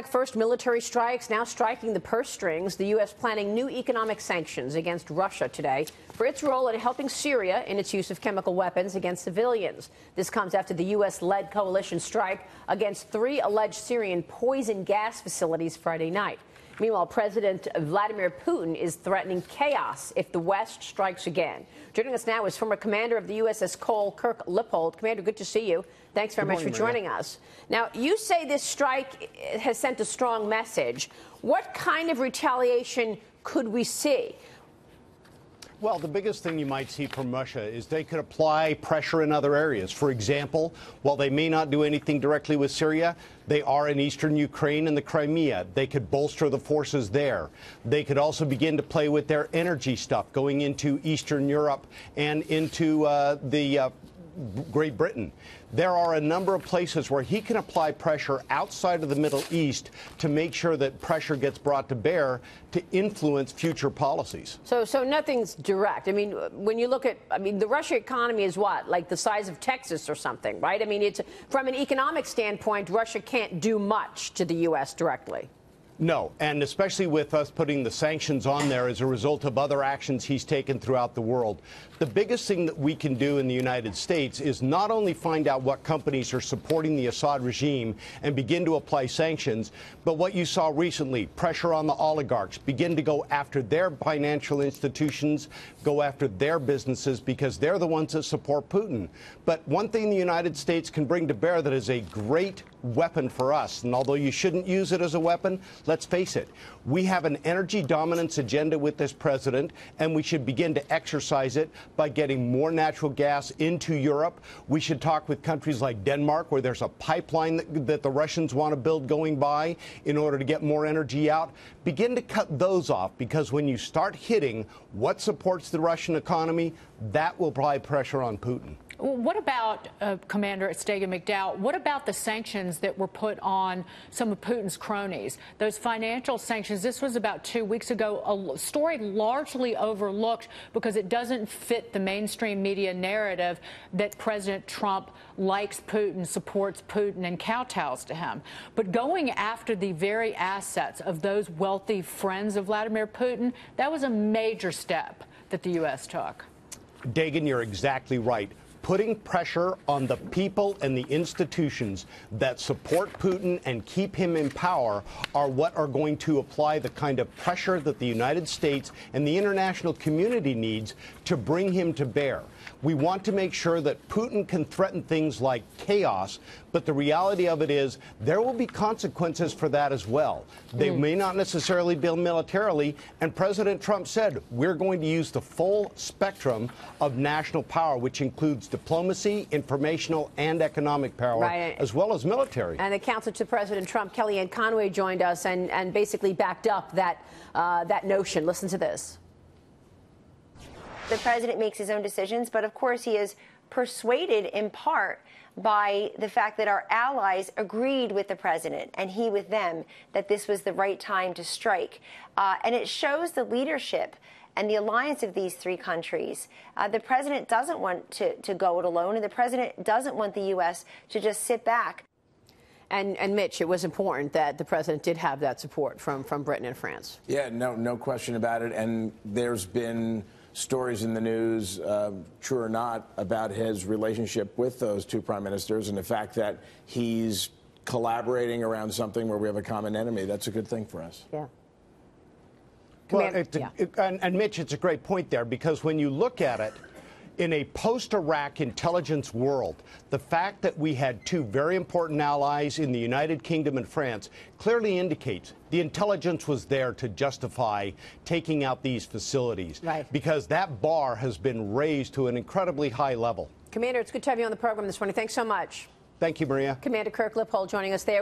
First military strikes now striking the purse strings. The U.S. planning new economic sanctions against Russia today for its role in helping Syria in its use of chemical weapons against civilians. This comes after the U.S.-led coalition strike against 3 alleged Syrian poison gas facilities Friday night. Meanwhile, President Vladimir Putin is threatening chaos if the West strikes again. Joining us now is former commander of the USS Cole, Kirk Lippold. Commander, good to see you. Thanks very much for joining us. Now, you say this strike has sent a strong message. What kind of retaliation could we see? Well, the biggest thing you might see from Russia is they could apply pressure in other areas. For example, while they may not do anything directly with Syria, they are in eastern Ukraine and the Crimea. They could bolster the forces there. They could also begin to play with their energy stuff going into Eastern Europe and into Great Britain. There are a number of places where he can apply pressure outside of the Middle East to make sure that pressure gets brought to bear to influence future policies. So nothing's direct. I mean, when you look at, the Russian economy is what, like the size of Texas or something, right? I mean, it's from an economic standpoint, Russia can't do much to the U.S. directly. No, and especially with us putting the sanctions on there as a result of other actions he's taken throughout the world. The biggest thing that we can do in the United States is not only find out what companies are supporting the Assad regime and begin to apply sanctions, but what you saw recently, pressure on the oligarchs, begin to go after their financial institutions, go after their businesses, because they're the ones that support Putin. But one thing the United States can bring to bear that is a great weapon for us, and although you shouldn't use it as a weapon, let's face it, we have an energy dominance agenda with this president, and we should begin to exercise it by getting more natural gas into Europe. We should talk with countries like Denmark, where there's a pipeline that the Russians want to build going by in order to get more energy out. Begin to cut those off, because when you start hitting what supports the Russian economy, that will apply pressure on Putin. What about, Commander Stegen McDowell, what about the sanctions that were put on some of Putin's cronies? Those financial sanctions, this was about 2 weeks ago, a story largely overlooked because it doesn't fit the mainstream media narrative that President Trump likes Putin, supports Putin, and kowtows to him. But going after the very assets of those wealthy friends of Vladimir Putin, that was a major step that the U.S. took. Dagan, you're exactly right. Putting pressure on the people and the institutions that support Putin and keep him in power are what are going to apply the kind of pressure that the United States and the international community needs to bring him to bear. We want to make sure that Putin can threaten things like chaos, but the reality of it is there will be consequences for that as well. They may not necessarily be militarily, and President Trump said we're going to use the full spectrum of national power, which includes diplomacy, informational, and economic power, as well as military. And the counselor to President Trump, Kellyanne Conway, joined us and basically backed up that notion. Listen to this. The president makes his own decisions, but of course he is persuaded in part by the fact that our allies agreed with the president and he with them that this was the right time to strike. And it shows the leadership and the alliance of these 3 countries. The president doesn't want to go it alone, and the president doesn't want the U.S. to just sit back. And Mitch, it was important that the president did have that support from Britain and France. Yeah, no question about it. And there's been stories in the news, true or not, about his relationship with those 2 prime ministers and the fact that he's collaborating around something where we have a common enemy. That's a good thing for us. Yeah. Well, and Mitch, it's a great point there, because when you look at it, in a post-Iraq intelligence world, the fact that we had 2 very important allies in the United Kingdom and France clearly indicates the intelligence was there to justify taking out these facilities, because that bar has been raised to an incredibly high level. Commander, it's good to have you on the program this morning. Thanks so much. Thank you, Maria. Commander Kirk Lippold joining us there.